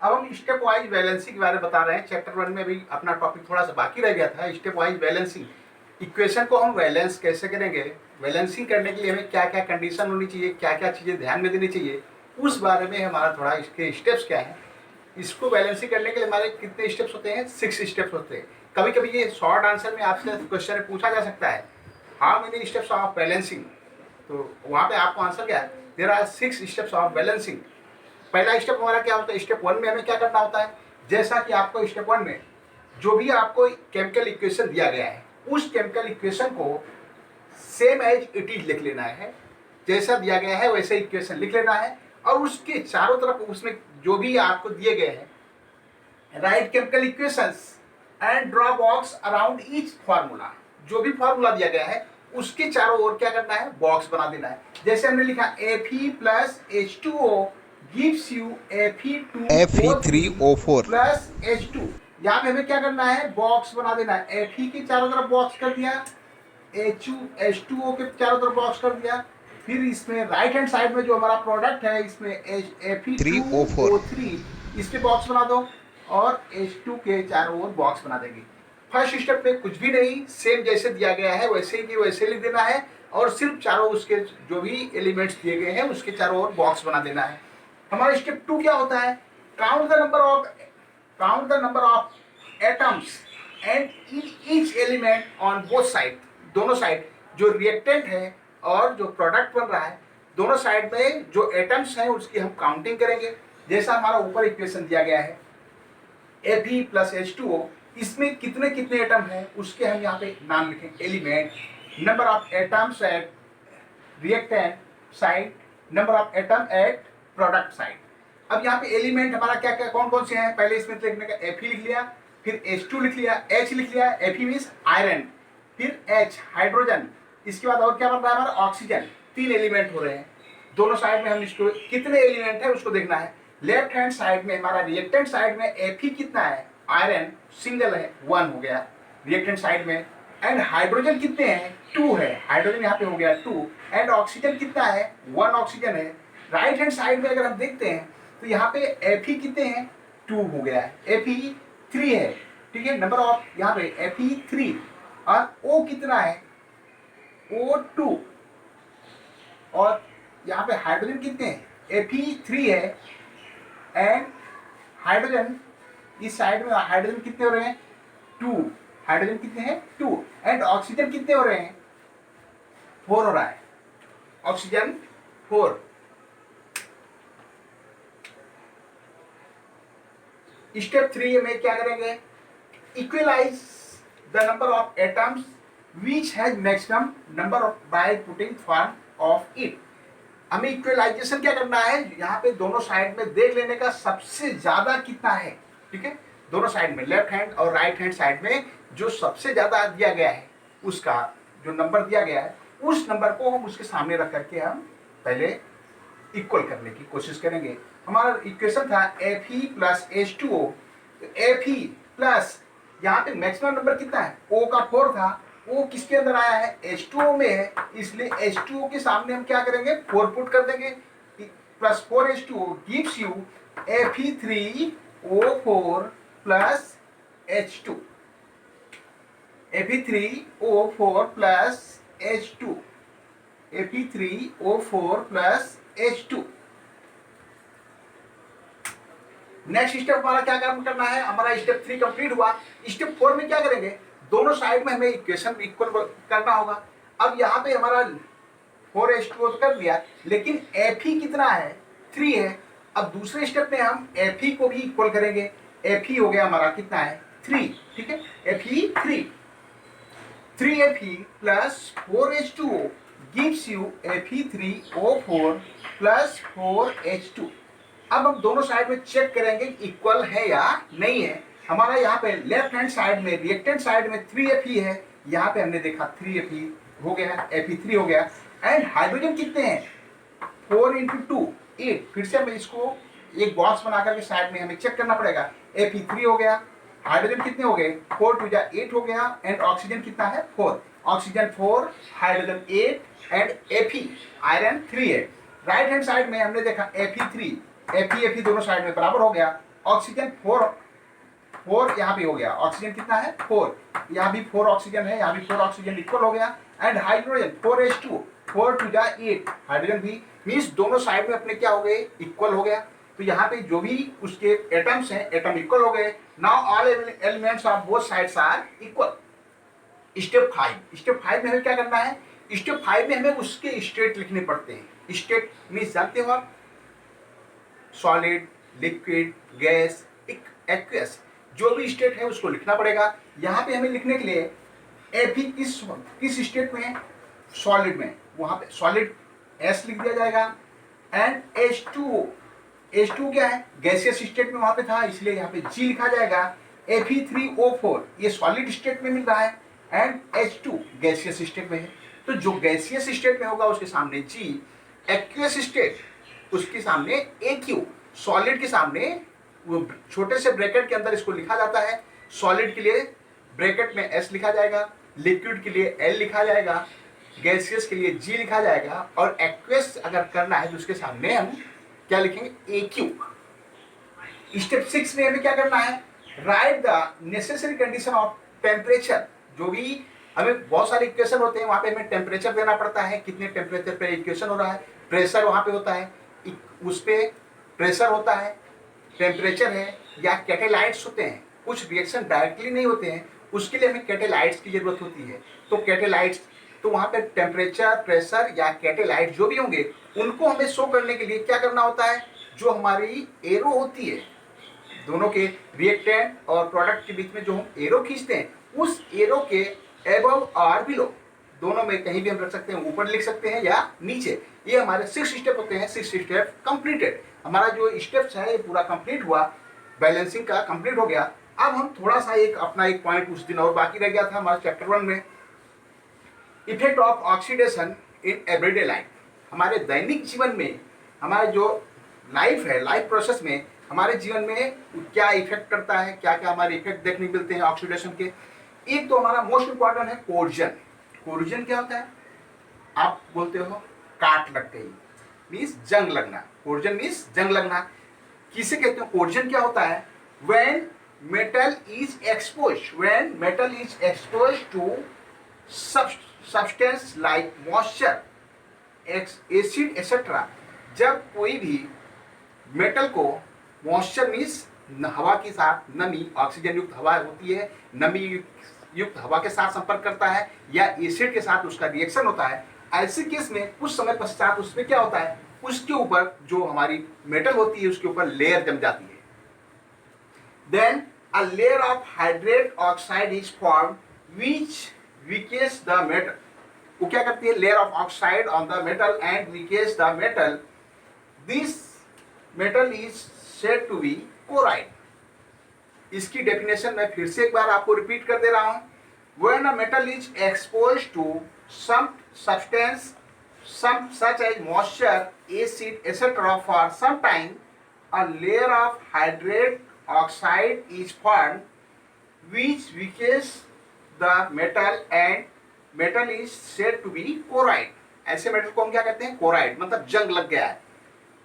अब हम step wise balancing के बारे में बता रहे हैं। चैप्टर 1 में भी अपना टॉपिक थोड़ा सा बाकी रह गया था। स्टेप वाइज बैलेंसिंग, इक्वेशन को हम बैलेंस कैसे करेंगे, बैलेंसिंग करने के लिए हमें क्या क्या कंडीशन होनी चाहिए, क्या क्या चीज़ें ध्यान में देनी चाहिए, उस बारे में हमारा थोड़ा इसके स्टेप्स क्या है। इसको बैलेंसिंग करने के लिए हमारे कितने स्टेप्स होते हैं, 6 स्टेप्स होते हैं। कभी कभी ये शॉर्ट आंसर में आपसे क्वेश्चन पूछा जा सकता है, how many steps of balancing, तो वहाँ पे आपको आंसर क्या है, there are 6 steps of balancing. पहला स्टेप हमारा क्या होता है, स्टेप 1 में हमें क्या करना होता है, जैसा कि आपको स्टेप 1 में जो भी आपको केमिकल इक्वेशन दिया गया है, उस केमिकल इक्वेशन को सेम एज इट इज लिख लेना है। जैसा दिया गया है वैसे इक्वेशन लिख लेना है, और उसके चारों तरफ उसमें जो भी आपको दिए गए हैं, right chemical equations and draw box around each formula, जो भी फार्मूला दिया गया है उसके चारों ओर क्या करना है, बॉक्स बना देना है। जैसे हमने लिखा Fe plus H2O gives you Fe3O4 plus H2। यहाँ पे हमें क्या करना है, बॉक्स बना देना है। Fe के चारों तरफ बॉक्स कर दिया, H2O के चारों तरफ बॉक्स कर दिया। फिर इसमें राइट हैंड साइड में जो हमारा प्रोडक्ट है, इसमें Fe2O3 इस पे बॉक्स बना दो, और H2 के चारों ओर बॉक्स बना देंगे। फर्स्ट स्टेप में कुछ भी नहीं, सेम जैसे दिया गया है वैसे ही वैसे लिख देना है, और सिर्फ चारों उसके जो भी एलिमेंट्स दिए गए हैं उसके चारों ओर बॉक्स बना देना है। हमारा स्टेप 2 क्या होता है, count the number of atoms and each element on both side, दोनों साइड जो रिएक्टेंट है और जो प्रोडक्ट बन रहा है, दोनों साइड में जो एटम्स हैं उसकी हम काउंटिंग करेंगे। जैसा हमारा ऊपर इक्वेशन दिया गया है Fe प्लस H2O, इसमें कितने कितने एटम हैं उसके हम यहाँ पे नाम लिखेंगे, element, number of atoms at reactant side, number of atom at product side. अब यहाँ पे एलिमेंट हमारा क्या क्या कौन कौन से हैं, पहले इसमें लिखने का Fe लिख लिया, फिर H2 लिख लिया, H लिख लिया, Fe मीन्स आयरन, फिर H हाइड्रोजन, इसके बाद और क्या बन रहा है हमारा, ऑक्सीजन। 3 एलिमेंट हो रहे हैं दोनों साइड में, हम इसको कितने एलिमेंट है उसको देखना है। लेफ्ट हैंड साइड में हमारा रिएक्टेंट साइड में Fe कितना है, आयरन सिंगल है 1 हो गया रिएक्टेंट साइड में, एंड हाइड्रोजन कितने हैं, 2 है, हाइड्रोजन यहाँ पे हो गया 2, एंड ऑक्सीजन कितना है, 1 ऑक्सीजन है। राइट हैंड साइड में अगर हम देखते हैं तो यहाँ पे Fe कितने हैं, 2 हो गया है, Fe 3 है, ठीक है, नंबर ऑफ यहाँ पे Fe 3, और O कितना है, O2, और यहाँ पे हाइड्रोजन कितने हैं, Fe 3 है, एंड हाइड्रोजन इस साइड में हाइड्रोजन कितने हो रहे हैं, 2, हाइड्रोजन कितने हैं, 2, एंड ऑक्सीजन कितने हो रहे हैं, 4 हो रहा है, ऑक्सीजन 4। स्टेप 3 में क्या करेंगे, equalize the number of atoms which has maximum number of by putting form of it. हमें इक्वलाइजेशन क्या करना है, यहाँ पे दोनों साइड में देख लेने का सबसे ज्यादा कितना है, ठीक है, दोनों साइड में लेफ्ट हैंड और राइट हैंड साइड में जो सबसे ज्यादा दिया गया है उसका जो नंबर दिया गया है उस नंबर को हम उसके सामने रख करके हम पहले इक्वल करने की कोशिश करेंगे। हमारा इक्वेशन था Fe प्लस H2O, तो Fe प्लस यहाँ पे मैक्सिमम नंबर कितना है, O का 4 था, O किसके अंदर आया है, H2O में है, इसलिए H2O के सामने हम क्या करेंगे, 4 पुट कर देंगे, plus 4H2O gives you Fe3O4 plus H2, Fe3O4 plus H2, Fe3O4 plus H2। Next step हमारा क्या काम करना है, हमारा स्टेप 3 कंप्लीट हुआ। स्टेप 4 में क्या करेंगे, दोनों साइड में हमें इक्वेशन इक्वल करना होगा। अब यहाँ पे हमारा 4H2O तो कर दिया, लेकिन Fe कितना है, 3 है। अब दूसरे स्टेप में हम Fe को भी इक्वल करेंगे, Fe हो गया हमारा कितना है, 3, ठीक है, Fe 3Fe plus 4H2O gives you Fe3O4 plus 4H2। अब हम दोनों साइड में चेक करेंगे इक्वल है या नहीं है। हमारा यहाँ पे लेफ्ट हैंड साइड में रिएक्टेंट साइड में 3Fe है, यहाँ पे हमने देखा 3Fe हो गया, Fe3 हो गया, एंड हाइड्रोजन कितने हैं, 4 × 2 8। फिर से हम इसको एक बॉक्स बना करके साइड में हमें चेक करना पड़ेगा। Fe3 हो गया, हाइड्रोजन कितने हो गए, 4 × 2 = 8 हो गया, एंड ऑक्सीजन कितना है, 4, oxygen 4, hydrogen 8, and Fe iron 3 है। राइट हैंड साइड में हमने देखा Fe3, Fe दोनों साइड में बराबर हो गया, ऑक्सीजन 4 यहाँ पे हो गया, ऑक्सीजन कितना है 4, यहाँ भी 4 ऑक्सीजन है, यहाँ भी 4 ऑक्सीजन इक्वल हो गया। एंड हाइड्रोजन 4H2, 4 टू जा 8, हाइड्रोजन भी मीन्स दोनों साइड में अपने क्या हो गए, इक्वल हो गया। तो यहाँ पे जो भी उसके एटम्स हैं, एटम इक्वल हो गए। Now all elements of both sides are equal. Step 5 में हमें क्या करना है, स्टेप 5 में हमें उसके स्टेट लिखने पड़ते हैं। स्टेट मीन्स जानते हो आप, सॉलिड, लिक्विड, गैस, एक्वस, जो भी स्टेट है उसको लिखना पड़ेगा। यहाँ पे हमें लिखने के लिए एफ किस स्टेट में है, सॉलिड में, वहां पे सॉलिड एस लिख दिया जाएगा। एंड H2O क्या है, गैसियस स्टेट में वहां पे था, इसलिए यहाँ पे G लिखा जाएगा। Fe3O4 ये सॉलिड स्टेट में मिल रहा है, एंड H2 गैसियस स्टेट में है। तो जो गैसियस स्टेट में होगा उसके सामने G, एक्वियस स्टेट उसके सामने AQ, सॉलिड के सामने वो छोटे से ब्रैकेट के अंदर इसको लिखा जाता है। सॉलिड के लिए ब्रैकेट में S लिखा जाएगा, लिक्विड के लिए L लिखा जाएगा, गैसियस के लिए G लिखा जाएगा, और एक्वियस अगर करना है तो उसके सामने हम क्या लिखेंगे, AQ। स्टेप 6 में हमें क्या करना है, right the necessary condition of temperature. जो भी हमें बहुत सारे इक्वेशन होते हैं, वहां पे हमें टेम्परेचर देना पड़ता है, कितने टेम्परेचर पे इक्वेशन हो रहा है, प्रेशर वहां पे होता है, उस पे प्रेशर होता है, टेम्परेचर है, या कैटेलाइट्स होते हैं। कुछ रिएक्शन डायरेक्टली नहीं होते हैं, उसके लिए हमें कैटेलाइट्स की जरूरत होती है। तो कैटेलाइट्स, तो वहां पे टेम्परेचर, प्रेशर या कैटेलाइट जो भी होंगे उनको हमें शो करने के लिए क्या करना होता है, जो हमारी एरो होती है, दोनों के रिएक्टेंट और प्रोडक्ट के बीच में जो हम एरो खींचते हैं, उस एरो के एबव और बिलो दोनों में कहीं भी हम रख सकते हैं, ऊपर लिख सकते हैं या नीचे। ये हमारे 6 स्टेप होते हैं। 6 स्टेप कंप्लीटेड। हमारा जो स्टेप्स है ये पूरा कंप्लीट हुआ, बैलेंसिंग का कंप्लीट हो गया। अब हम थोड़ा सा अपना एक पॉइंट उस दिन और बाकी रह गया था हमारे चैप्टर 1 में, effect of oxidation in everyday life. हमारे दैनिक जीवन में, हमारे जो लाइफ है, लाइफ प्रोसेस में हमारे जीवन में क्या इफेक्ट करता है, क्या क्या हमारे इफेक्ट देखने मिलते हैं ऑक्सीडेशन के। एक तो हमारा मोस्ट इंपॉर्टेंट है कोर्जन। कोर्जन क्या होता है, आप बोलते हो काट लग गई, मीन्स जंग लगना। कोर्जन मीन्स जंग लगना। किसे कहते हैं कोर्जन, क्या होता है, when metal is exposed to substance like moisture, acid etcetera. जब कोई भी मेटल को, मॉइस्चर मीन्स हवा के साथ, नमी, ऑक्सीजन युक्त हवा होती है, नमी युक्त हवा के साथ संपर्क करता है, या एसिड के साथ उसका रिएक्शन होता है, ऐसे केस में कुछ समय पश्चात उसमें क्या होता है, उसके ऊपर जो हमारी मेटल होती है उसके ऊपर लेयर जम जाती है। Then a layer of hydrate oxide is form which weakens the metal। वो क्या करती है, layer of oxide on the metal and weakens the metal। This metal is said to be chloride। इसकी डेफिनेशन मैं फिर से एक बार आपको रिपीट कर दे रहा हूं। When a metal is exposed to some substance, some such as moisture, acid, etc. for some time, a layer of hydrate oxide is formed which weakens the metal and metal is said to be chloride। ऐसे metal को हम क्या कहते हैं, chloride, मतलब जंग लग गया है।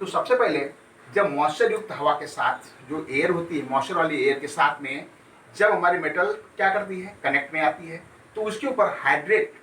तो सबसे पहले जब मॉइस्चर युक्त हवा के साथ, जो एयर होती है, मॉइस्चर वाली एयर के साथ में जब हमारी मेटल क्या करती है, कनेक्ट में आती है, तो उसके ऊपर हाइड्रेट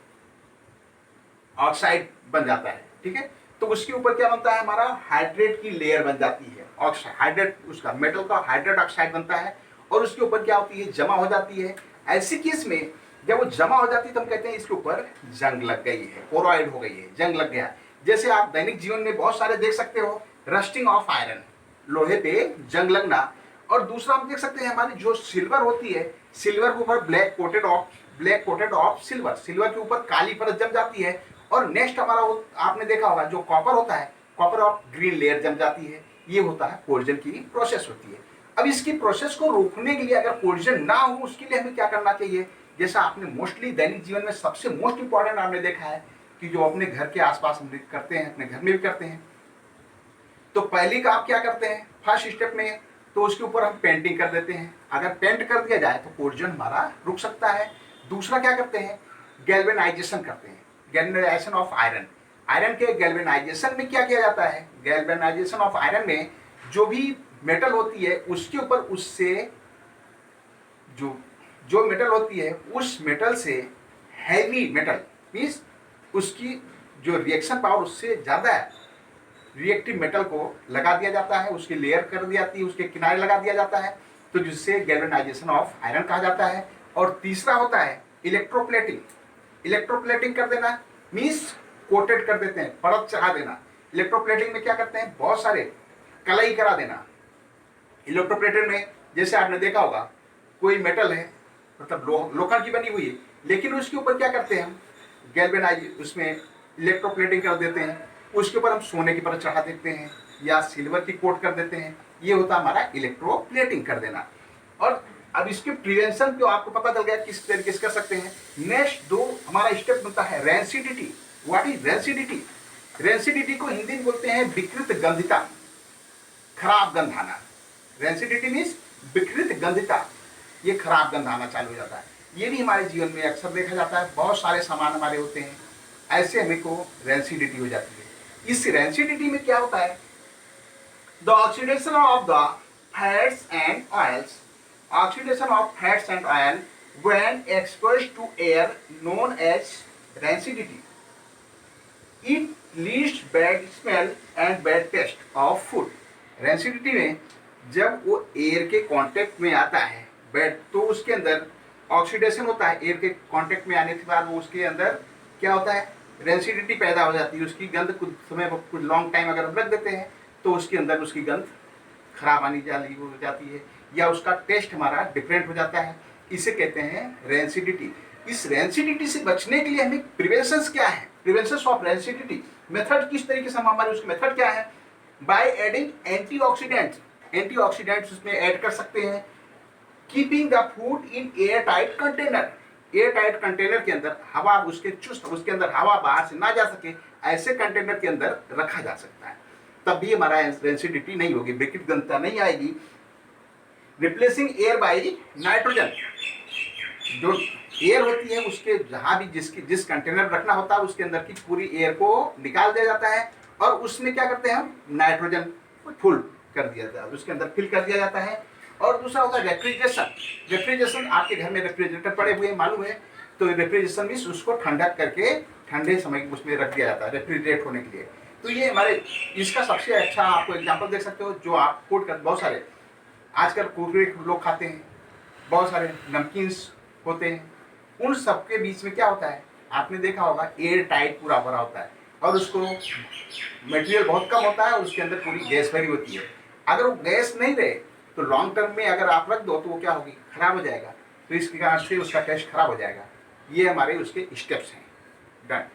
ऑक्साइड बन जाता है। ठीक है, तो उसके ऊपर क्या बनता है, हमारा हाइड्रेट की लेयर बन जाती है, ऑक्साइड, हाइड्रेट, उसका मेटल का हाइड्रेट ऑक्साइड बनता है, और उसके ऊपर क्या होती है, जमा हो जाती है। ऐसे केस में जब वो जमा हो जाती है तो हम कहते हैं इसके ऊपर जंग लग गई है, क्लोराइड हो गई है, जंग लग गया। जैसे आप दैनिक जीवन में बहुत सारे देख सकते हो, रस्टिंग ऑफ आयरन, लोहे पे जंग लगना। और दूसरा हम देख सकते हैं हमारी जो सिल्वर होती है, सिल्वर के ऊपर black coated of silver, silver के ऊपर काली परत जम जाती है। और नेक्स्ट हमारा वो आपने देखा होगा जो कॉपर होता है, कॉपर ऑफ ग्रीन लेयर जम जाती है। ये होता है कोर्जन की प्रोसेस होती है। अब इसकी प्रोसेस को रोकने के लिए अगर कोर्जन ना हो, उसके लिए हमें क्या करना चाहिए, जैसा आपने मोस्टली दैनिक जीवन में सबसे मोस्ट इंपॉर्टेंट आपने देखा है कि जो अपने घर के आसपास हम करते हैं, अपने घर में भी करते हैं। तो पहले का आप क्या करते हैं, फर्स्ट स्टेप में तो उसके ऊपर हम पेंटिंग कर देते हैं। अगर पेंट कर दिया जाए तो कोर्जन हमारा रुक सकता है। दूसरा क्या करते हैं, गैल्वेनाइजेशन करते हैं, गैल्वेनाइजेशन ऑफ आयरन। आयरन के गैल्वेनाइजेशन में क्या किया जाता है, गैल्वेनाइजेशन ऑफ आयरन में जो भी मेटल होती है उसके ऊपर उससे जो जो मेटल होती है उस मेटल से हैवी मेटल मीन्स उसकी जो रिएक्शन पावर उससे ज़्यादा है, रिएक्टिव मेटल को लगा दिया जाता है, उसकी लेयर कर दी जाती है, उसके किनारे लगा दिया जाता है, तो जिससे गैल्वेनाइजेशन ऑफ आयरन कहा जाता है। और तीसरा होता है इलेक्ट्रोप्लेटिंग। इलेक्ट्रोप्लेटिंग कर देना मीन्स कोटेड कर देते हैं, परत चढ़ा देना। इलेक्ट्रोप्लेटिंग में क्या करते हैं, बहुत सारे कलई करा देना। इलेक्ट्रोप्लेटेड में जैसे आपने देखा होगा कोई मेटल है, मतलब लोखंड की बनी हुई है, लेकिन उसके ऊपर क्या करते हैं हम, गैल्वेनाइज उसमें इलेक्ट्रोप्लेटिंग कर देते हैं, उसके ऊपर हम सोने की परत चढ़ा देते हैं या सिल्वर की कोट कर देते हैं। ये होता है हमारा इलेक्ट्रोप्लेटिंग कर देना। और अब इसके प्रिवेंशन तो आपको पता चल गया किस तरीके से कर सकते हैं। नेक्स्ट दो हमारा स्टेप बनता है rancidity. What is rancidity? Rancidity को हिंदी में बोलते हैं विकृत गंधिता, खराब गंध आना। रेंसिडिटी मीन्स विकृत गंधिता, ये खराब गंध आना चालू हो जाता है। ये भी हमारे जीवन में अक्सर देखा जाता है, बहुत सारे सामान हमारे होते हैं ऐसे हमें को रेंसिडिटी हो जाती है। इस रेंसिडिटी में क्या होता है, the oxidation of the fats and oils, oxidation of fats and oil when exposed to air known as rancidity. It leads bad smell and bad taste of food. Rancidity में जब वो एयर के contact में आता है bad, तो उसके अंदर ऑक्सीडेशन होता है। एयर के कांटेक्ट में आने के बाद वो उसके अंदर क्या होता है, रेंसिडिटी पैदा हो जाती है। उसकी गंध कुछ समय, कुछ लॉन्ग टाइम अगर रख देते हैं तो उसके अंदर उसकी गंध खराब आनी जाली हो जाती है, या उसका टेस्ट हमारा डिफरेंट हो जाता है। इसे कहते हैं रेंसिडिटी। इस रेंसिडिटी से बचने के लिए हमें प्रिवेंशंस क्या है, प्रिवेंशंस ऑफ रेंसिडिटी मेथड किस तरीके से हम, हमारे उसके मेथड क्या है, बाय एडिंग एंटीऑक्सीडेंट्स। एंटीऑक्सीडेंट्स उसमें ऐड कर सकते हैं। Keeping the food in air tight container, air tight container के अंदर हवा उसके चुस्त, उसके अंदर हवा बाहर से ना जा सके, ऐसे कंटेनर के अंदर रखा जा सकता है। तब भी हमारा रेंसिडिटी नहीं होगी, विकृत गंधता नहीं आएगी। रिप्लेसिंग एयर बाय नाइट्रोजन, जो एयर होती है उसके जहां भी जिस कंटेनर रखना होता है उसके अंदर की पूरी एयर को निकाल दिया जाता है और उसमें क्या करते हैं हम, नाइट्रोजन फुल कर दिया जाता है, उसके अंदर फिल कर दिया जाता है। और दूसरा होता है रेफ्रिजरेशन। रेफ्रिजरेशन, आपके घर में रेफ्रिजरेटर पड़े हुए मालूम है, तो रेफ्रिजरेशन मीन्स उसको ठंडा करके ठंडे समय उसमें रख दिया जाता है रेफ्रिजरेट होने के लिए। तो ये हमारे इसका सबसे अच्छा आपको एग्जांपल देख सकते हो, जो आप फूड कर बहुत सारे आजकल कुरकुरे लोग खाते हैं, बहुत सारे नमकीन्स होते हैं, उन सबके बीच में क्या होता है, आपने देखा होगा एयर टाइट पूरा भरा होता है और उसको मटेरियल बहुत कम होता है, उसके अंदर पूरी गैस भरी होती है। अगर वो गैस नहीं रहे तो लॉन्ग टर्म में अगर आप रख दो तो वो क्या होगी, खराब हो जाएगा। तो इसके कारण से उसका टेस्ट खराब हो जाएगा। ये हमारे उसके स्टेप्स हैं। डन।